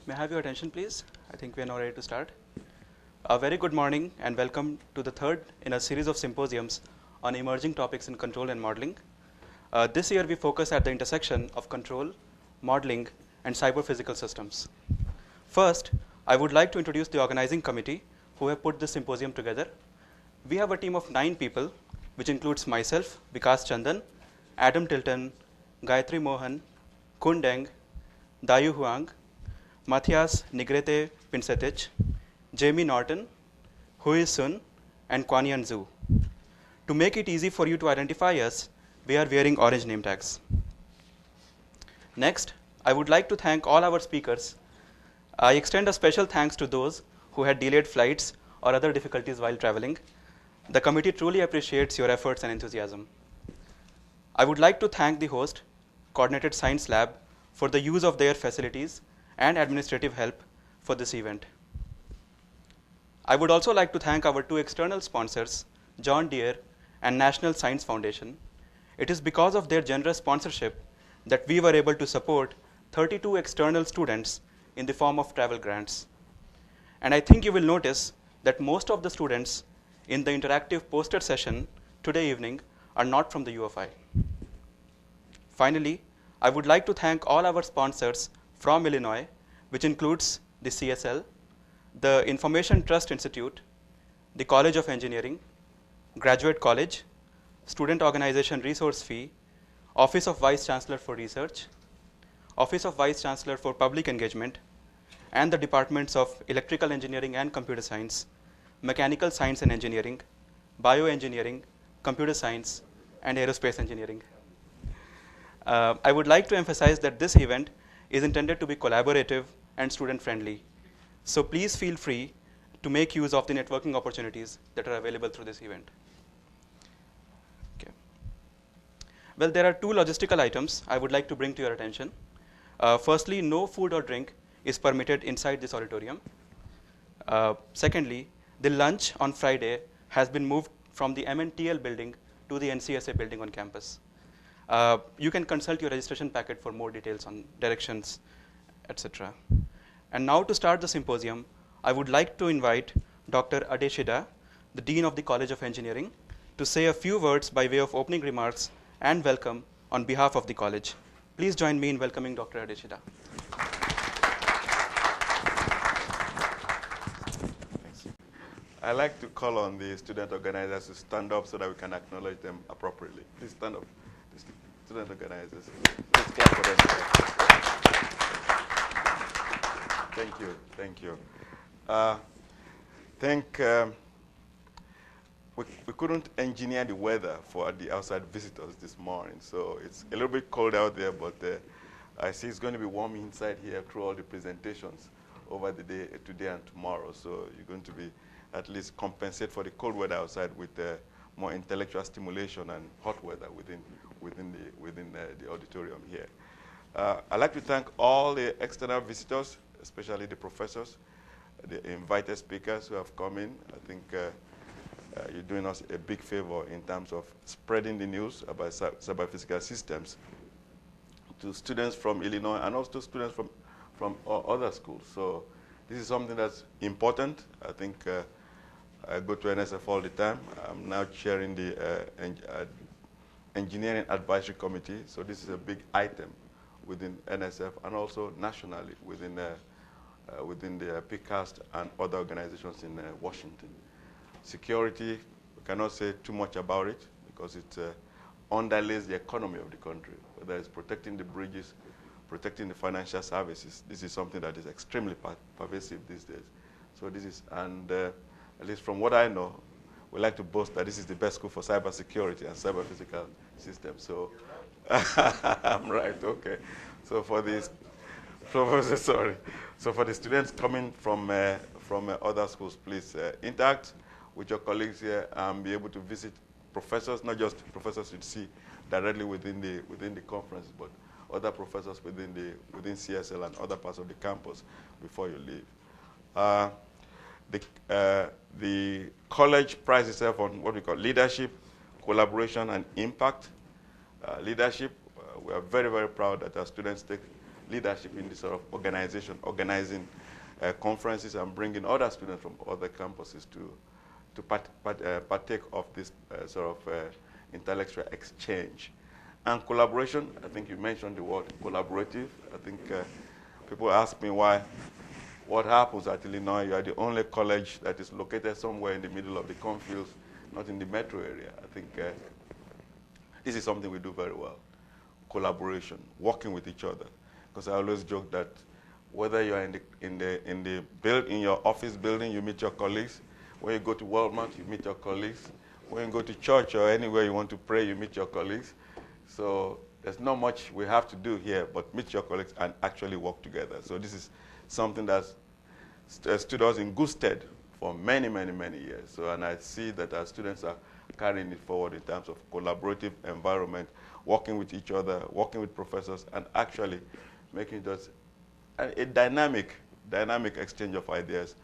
May I have your attention, please? I think we are now ready to start. A very good morning and welcome to the third in a series of symposiums on emerging topics in control and modeling. This year we focus at the intersection of control, modeling, and cyber-physical systems. First, I would like to introduce the organizing committee who have put this symposium together. We have a team of 9 people, which includes myself, Vikas Chandan, Adam Tilton, Gayatri Mohan, Kun Deng, Dayu Huang, Matthias Nigrete Pinsetich, Jamie Norton, Hui Sun, and Kwanian Zhu. To make it easy for you to identify us, we are wearing orange name tags. Next, I would like to thank all our speakers. I extend a special thanks to those who had delayed flights or other difficulties while traveling. The committee truly appreciates your efforts and enthusiasm. I would like to thank the host, Coordinated Science Lab, for the use of their facilities and administrative help for this event. I would also like to thank our 2 external sponsors, John Deere and National Science Foundation. It is because of their generous sponsorship that we were able to support 32 external students in the form of travel grants. And I think you will notice that most of the students in the interactive poster session today evening are not from the UFI. Finally, I would like to thank all our sponsors from Illinois, which includes the CSL, the Information Trust Institute, the College of Engineering, Graduate College, Student Organization Resource Fee, Office of Vice Chancellor for Research, Office of Vice Chancellor for Public Engagement, and the Departments of Electrical Engineering and Computer Science, Mechanical Science and Engineering, Bioengineering, Computer Science, and Aerospace Engineering. I would like to emphasize that this event is intended to be collaborative and student-friendly. So please feel free to make use of the networking opportunities that are available through this event. Okay. Well, there are 2 logistical items I would like to bring to your attention. Firstly, no food or drink is permitted inside this auditorium. Secondly, the lunch on Friday has been moved from the MNTL building to the NCSA building on campus. You can consult your registration packet for more details on directions, etc. And now to start the symposium, I would like to invite Dr. Adesida, the Dean of the College of Engineering, to say a few words by way of opening remarks and welcome on behalf of the college. Please join me in welcoming Dr. Adesida. I like to call on the student organizers to stand up so that we can acknowledge them appropriately. Please stand up. The student organizers. Please clap for them. Thank you. Thank you. We couldn't engineer the weather for the outside visitors this morning, so it's a little bit cold out there, but I see it's going to be warm inside here through all the presentations over the day, today and tomorrow, so you're going to be at least compensate for the cold weather outside with more intellectual stimulation and hot weather within the auditorium here. I'd like to thank all the external visitors, especially the professors, the invited speakers who have come in. I think you're doing us a big favor in terms of spreading the news about cyber-physical systems to students from Illinois and also students from other schools. So this is something that's important. I think I go to NSF all the time. I'm now chairing the Engineering Advisory Committee. So this is a big item within NSF and also nationally within the PCAST and other organizations in Washington. Security, we cannot say too much about it because it underlays the economy of the country, whether it's protecting the bridges, protecting the financial services. This is something that is extremely pervasive these days. So this is, and at least from what I know, we like to boast that this is the best school for cybersecurity and cyber-physical systems. So I'm right, okay. So for these, sorry. So for the students coming from other schools, please interact with your colleagues here and be able to visit professors, not just professors you see directly within the conference, but other professors within CSL and other parts of the campus before you leave. The college prides itself on what we call leadership, collaboration, and impact. Leadership, we are very, very proud that our students take leadership in this sort of organization, organizing conferences and bringing other students from other campuses to partake of this sort of intellectual exchange. And collaboration, I think you mentioned the word collaborative. I think people ask me what happens at Illinois. You are the only college that is located somewhere in the middle of the cornfields, not in the metro area. I think this is something we do very well. Collaboration, working with each other. Because I always joke that whether you're in your office building, you meet your colleagues. When you go to Walmart, you meet your colleagues. When you go to church or anywhere you want to pray, you meet your colleagues. So there's not much we have to do here, but meet your colleagues and actually work together. So this is something that stood us in good stead for many, many, many years. So, and I see that our students are carrying it forward in terms of collaborative environment, working with each other, working with professors, and actually making it a dynamic exchange of ideas,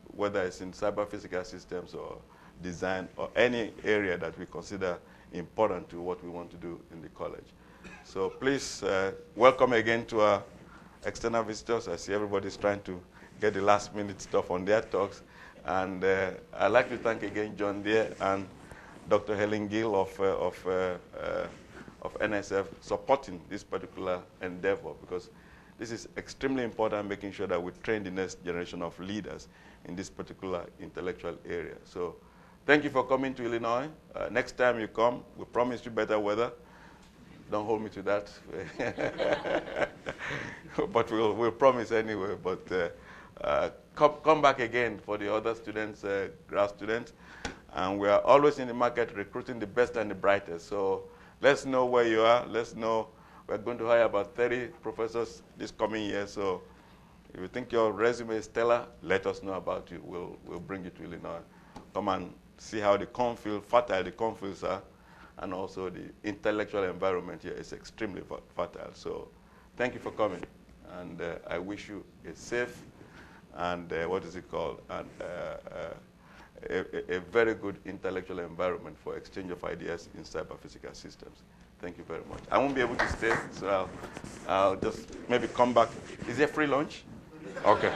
whether it's in cyber-physical systems or design or any area that we consider important to what we want to do in the college. So please welcome again to our external visitors. I see everybody's trying to get the last-minute stuff on their talks. And I'd like to thank again John Deere and Dr. Helen Gill of NSF supporting this particular endeavor, because this is extremely important, making sure that we train the next generation of leaders in this particular intellectual area. So thank you for coming to Illinois. Next time you come, we promise you better weather. Don't hold me to that. But we'll promise anyway. But come back again for the other students, grad students. And we are always in the market recruiting the best and the brightest. So let's know where you are. Let's know. We're going to hire about 30 professors this coming year. So if you think your resume is stellar, let us know about you. We'll bring you to Illinois. Come and see how the fertile the cornfields are, and also the intellectual environment here is extremely fertile. So thank you for coming. And I wish you a safe and a very good intellectual environment for exchange of ideas in cyber-physical systems. Thank you very much. I won't be able to stay, so I'll just maybe come back. Is there free lunch? Okay.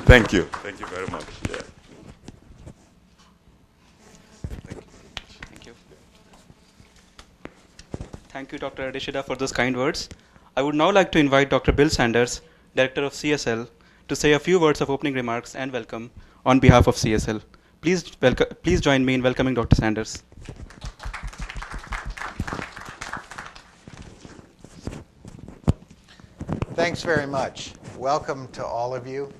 Thank you. Thank you very much. Yeah. Thank you. Thank you, Dr. Adesida, for those kind words. I would now like to invite Dr. Bill Sanders, Director of CSL, to say a few words of opening remarks and welcome on behalf of CSL. Please join me in welcoming Dr. Sanders. Thanks very much. Welcome to all of you.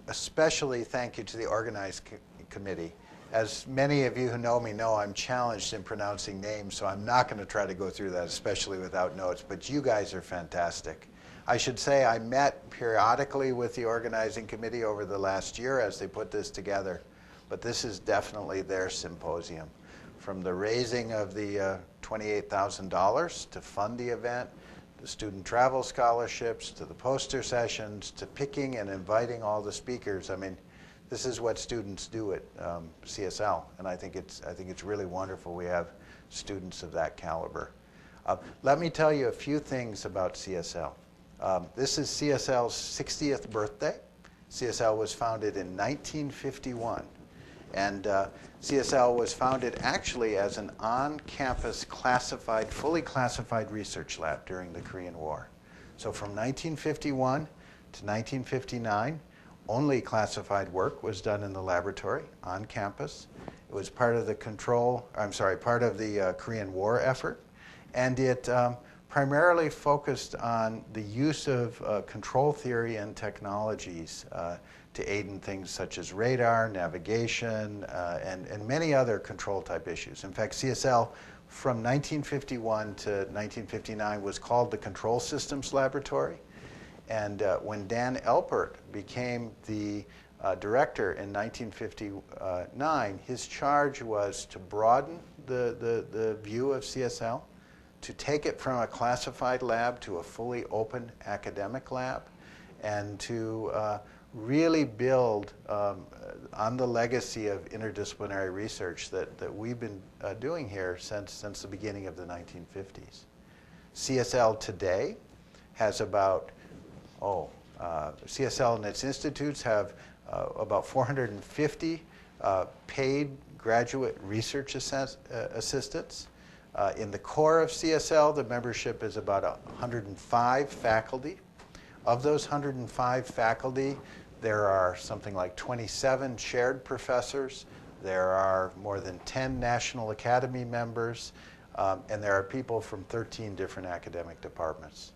Especially thank you to the organized committee. As many of you who know me know, I'm challenged in pronouncing names, so I'm not going to try to go through that, especially without notes. But you guys are fantastic. I should say I met periodically with the organizing committee over the last year as they put this together. But this is definitely their symposium. From the raising of the $28,000 to fund the event, the student travel scholarships, to the poster sessions, to picking and inviting all the speakers. I mean, this is what students do at CSL, and I think it's really wonderful we have students of that caliber. Let me tell you a few things about CSL. This is CSL's 60th birthday. CSL was founded in 1951, and CSL was founded actually as an on-campus classified, fully classified research lab during the Korean War. So from 1951 to 1959, only classified work was done in the laboratory on campus. It was part of the Korean War effort, and it primarily focused on the use of control theory and technologies to aid in things such as radar, navigation, and many other control type issues. In fact, CSL from 1951 to 1959 was called the Control Systems Laboratory. And when Dan Elpert became the director in 1959, his charge was to broaden the view of CSL, to take it from a classified lab to a fully open academic lab, and to really build on the legacy of interdisciplinary research that we've been doing here since the beginning of the 1950s. CSL today has about, CSL and its institutes have about 450 paid graduate research assistants. In the core of CSL, the membership is about 105 faculty. Of those 105 faculty, there are something like 27 shared professors. There are more than 10 National Academy members, and there are people from 13 different academic departments.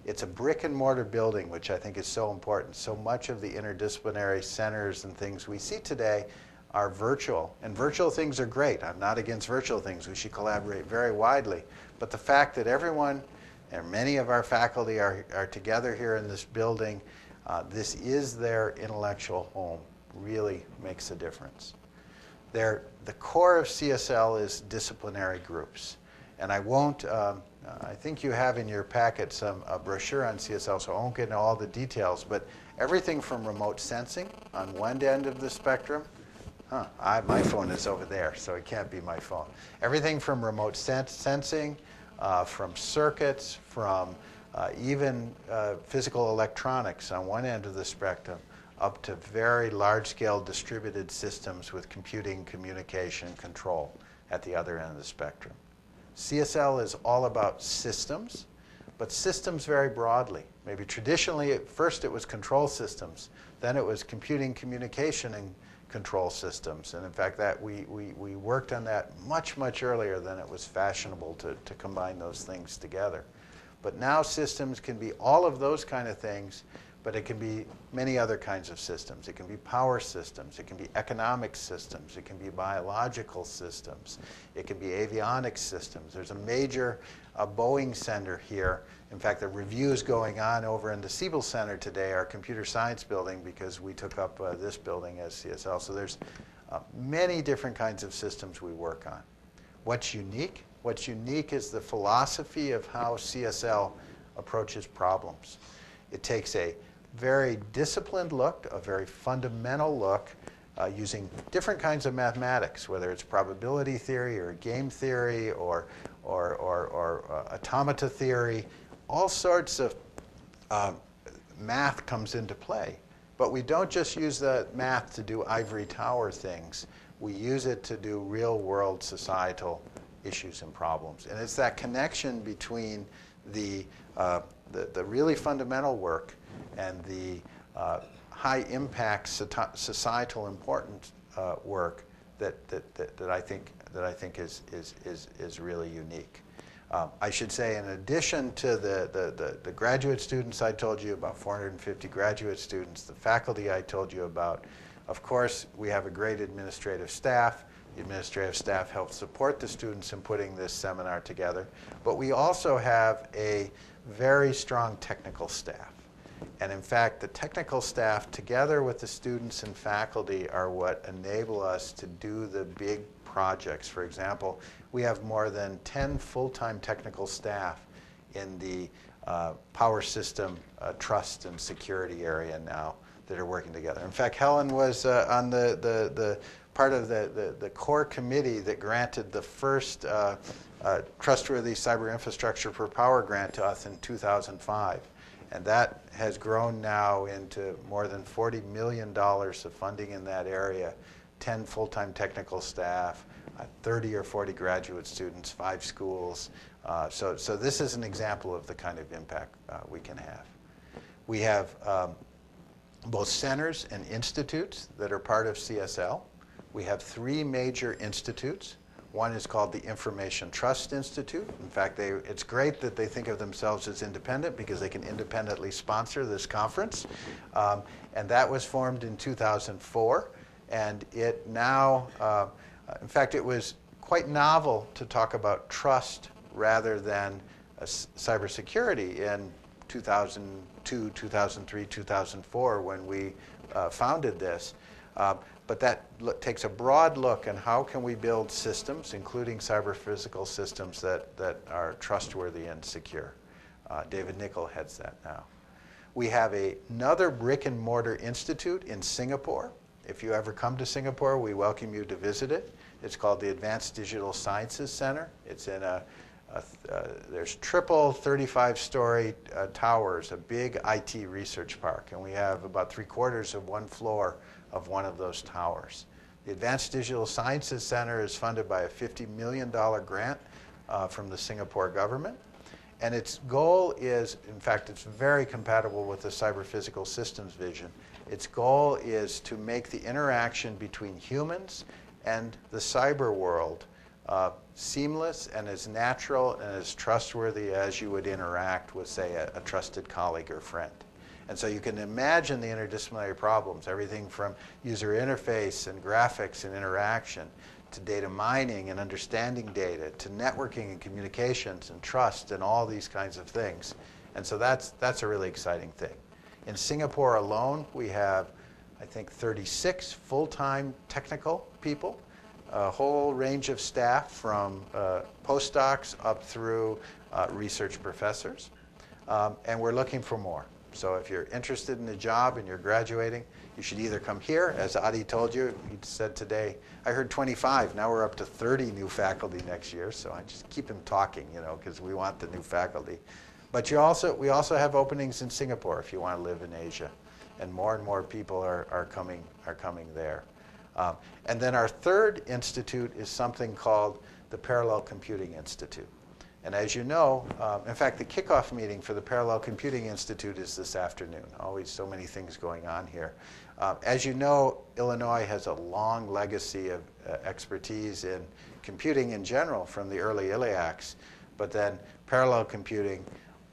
It's a brick and mortar building, which I think is so important. So much of the interdisciplinary centers and things we see today are virtual. And virtual things are great. I'm not against virtual things. We should collaborate very widely. But the fact that everyone and many of our faculty are together here in this building, this is their intellectual home, really makes a difference. The core of CSL is disciplinary groups. And I won't, I think you have in your packet a brochure on CSL, so I won't get into all the details, but everything from remote sensing on one end of the spectrum. My phone is over there, so it can't be my phone. Everything from remote sensing, from circuits, from even physical electronics on one end of the spectrum, up to very large-scale distributed systems with computing, communication, control at the other end of the spectrum. CSL is all about systems, but systems very broadly. Maybe traditionally, at first it was control systems, then it was computing, communication, and control systems. And in fact, that we worked on that much, much earlier than it was fashionable to combine those things together. But now systems can be all of those kind of things, but it can be many other kinds of systems. It can be power systems. It can be economic systems. It can be biological systems. It can be avionics systems. There's a major Boeing center here. In fact, the reviews going on over in the Siebel Center today, our computer science building, because we took up this building as CSL. So there's many different kinds of systems we work on. What's unique? What's unique is the philosophy of how CSL approaches problems. It takes a very disciplined look, a very fundamental look, using different kinds of mathematics, whether it's probability theory or game theory or automata theory. All sorts of math comes into play. But we don't just use the math to do ivory tower things. We use it to do real-world societal issues and problems. And it's that connection between the really fundamental work and the high-impact societal important work that I think is really unique. I should say, in addition to the graduate students I told you about, 450 graduate students, the faculty I told you about, of course, we have a great administrative staff. The administrative staff helps support the students in putting this seminar together. But we also have a very strong technical staff. And in fact, the technical staff, together with the students and faculty, are what enable us to do the big projects. For example, we have more than 10 full-time technical staff in the power system trust and security area now that are working together. In fact, Helen was on the part of the core committee that granted the first Trustworthy Cyber Infrastructure for Power grant to us in 2005. And that has grown now into more than $40 million of funding in that area, 10 full-time technical staff, 30 or 40 graduate students, 5 schools. So this is an example of the kind of impact we can have. We have both centers and institutes that are part of CSL. We have 3 major institutes. One is called the Information Trust Institute. In fact, it's great that they think of themselves as independent because they can independently sponsor this conference. And that was formed in 2004. And it now, in fact, it was quite novel to talk about trust rather than cybersecurity in 2002, 2003, 2004 when we founded this. But that takes a broad look on how can we build systems, including cyber-physical systems that are trustworthy and secure. David Nickel heads that now. We have another brick and mortar institute in Singapore. If you ever come to Singapore, we welcome you to visit it. It's called the Advanced Digital Sciences Center. It's in there's triple 35-story towers, a big IT research park, and we have about 3/4 of one floor of one of those towers. The Advanced Digital Sciences Center is funded by a $50 million grant from the Singapore government. And its goal is, in fact, it's very compatible with the cyber-physical systems vision. Its goal is to make the interaction between humans and the cyber world seamless and as natural and as trustworthy as you would interact with, say, a trusted colleague or friend. And so you can imagine the interdisciplinary problems, everything from user interface and graphics and interaction to data mining and understanding data, to networking and communications and trust and all these kinds of things. And so that's a really exciting thing. In Singapore alone, we have, I think, 36 full-time technical people, a whole range of staff from postdocs up through research professors. And we're looking for more. So if you're interested in a job and you're graduating, you should either come here, as Adi told you. He said today, I heard 25. Now we're up to 30 new faculty next year. So I just keep him talking, you know, because we want the new faculty. But we also have openings in Singapore if you want to live in Asia. And more people are coming there. And then our third institute is something called the Parallel Computing Institute. And as you know, in fact, the kickoff meeting for the Parallel Computing Institute is this afternoon. Always so many things going on here. As you know, Illinois has a long legacy of expertise in computing in general from the early ILLIACs, but then parallel computing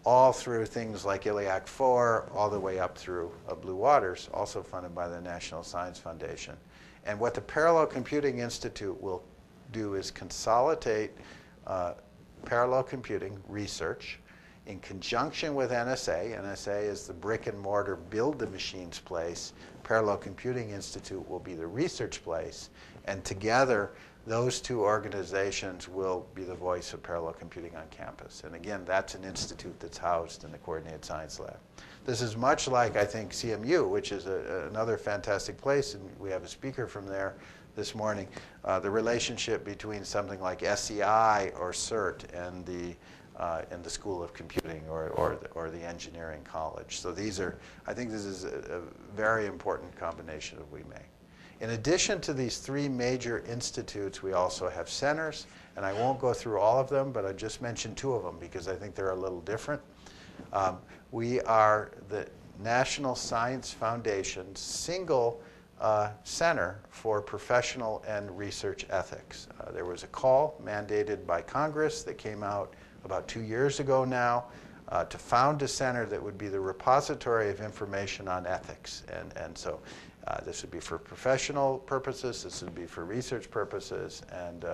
all through things like ILLIAC 4, all the way up through Blue Waters, also funded by the National Science Foundation. And what the Parallel Computing Institute will do is consolidate parallel computing research in conjunction with NSA. NSA is the brick and mortar build the machines place. Parallel Computing Institute will be the research place. And together, those two organizations will be the voice of parallel computing on campus. And again, that's an institute that's housed in the Coordinated Science Lab. This is much like, I think, CMU, which is another fantastic place, and we have a speaker from there this morning, the relationship between something like SEI or CERT and the School of Computing or the engineering college. So I think this is a very important combination that we make. In addition to these three major institutes, we also have centers, and I won't go through all of them, but I just mentioned two of them because I think they're a little different. We are the National Science Foundation's single Center for Professional and Research Ethics. There was a call mandated by Congress that came out about 2 years ago now to found a center that would be the repository of information on ethics. And so this would be for professional purposes, this would be for research purposes, and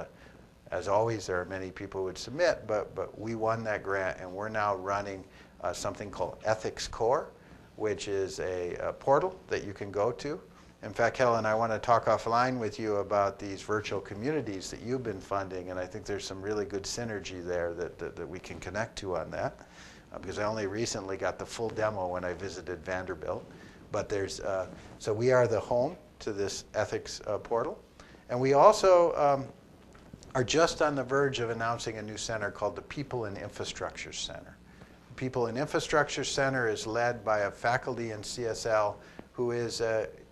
as always, there are many people who would submit, but we won that grant, and we're now running something called Ethics Core, which is a portal that you can go to. In fact, Helen, I want to talk offline with you about these virtual communities that you've been funding, and I think there's some really good synergy there that we can connect to on that, because I only recently got the full demo when I visited Vanderbilt. But so we are the home to this ethics portal. And we also are just on the verge of announcing a new center called the People and Infrastructure Center. The People and Infrastructure Center is led by a faculty in CSL who is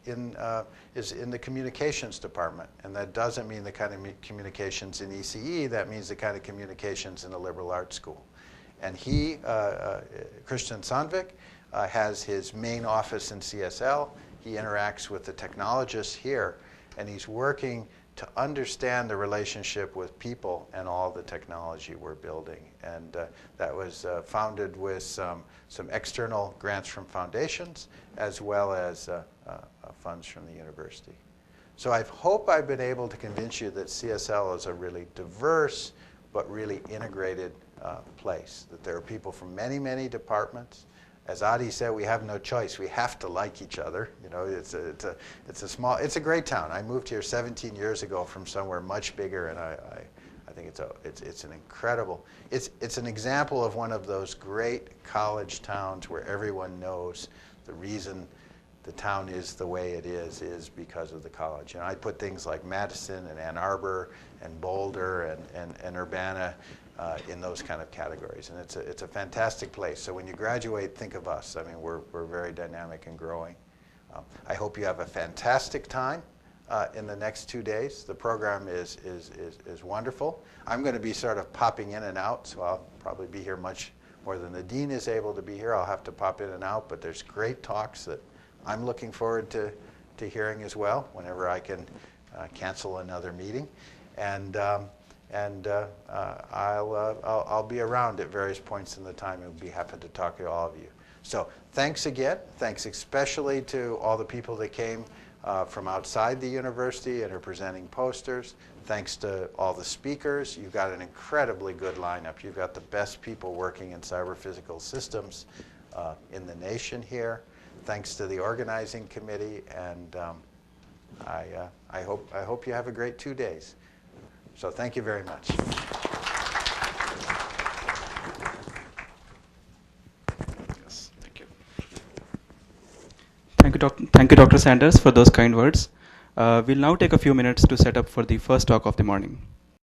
in the communications department. And that doesn't mean the kind of communications in ECE, that means the kind of communications in a liberal arts school. And he, Christian Sandvik, has his main office in CSL. He interacts with the technologists here, and he's working to understand the relationship with people and all the technology we're building. And that was founded with some external grants from foundations, as well as funds from the university. So I hope I've been able to convince you that CSL is a really diverse but really integrated place, that there are people from many, many departments. As Adi said, we have no choice. We have to like each other. You know, it's a great town. I moved here 17 years ago from somewhere much bigger, and I I think it's an incredible, it's an example of one of those great college towns where everyone knows the reason the town is the way it is because of the college. I put things like Madison and Ann Arbor and Boulder and Urbana in those kind of categories, and it's a fantastic place. So when you graduate, think of us. I mean, we're very dynamic and growing. I hope you have a fantastic time in the next 2 days. The program is wonderful. I'm going to be sort of popping in and out, so I'll probably be here much more than the dean is able to be here. I'll have to pop in and out, but there's great talks that I'm looking forward to hearing as well whenever I can cancel another meeting. And I'll be around at various points in the time and be happy to talk to all of you. So thanks again. Thanks especially to all the people that came from outside the university and are presenting posters. Thanks to all the speakers. You've got an incredibly good lineup. You've got the best people working in cyber physical systems in the nation here. Thanks to the organizing committee, and I hope you have a great 2 days. So thank you very much. Yes, thank you. Thank you, Dr. Sanders, for those kind words. We'll now take a few minutes to set up for the first talk of the morning.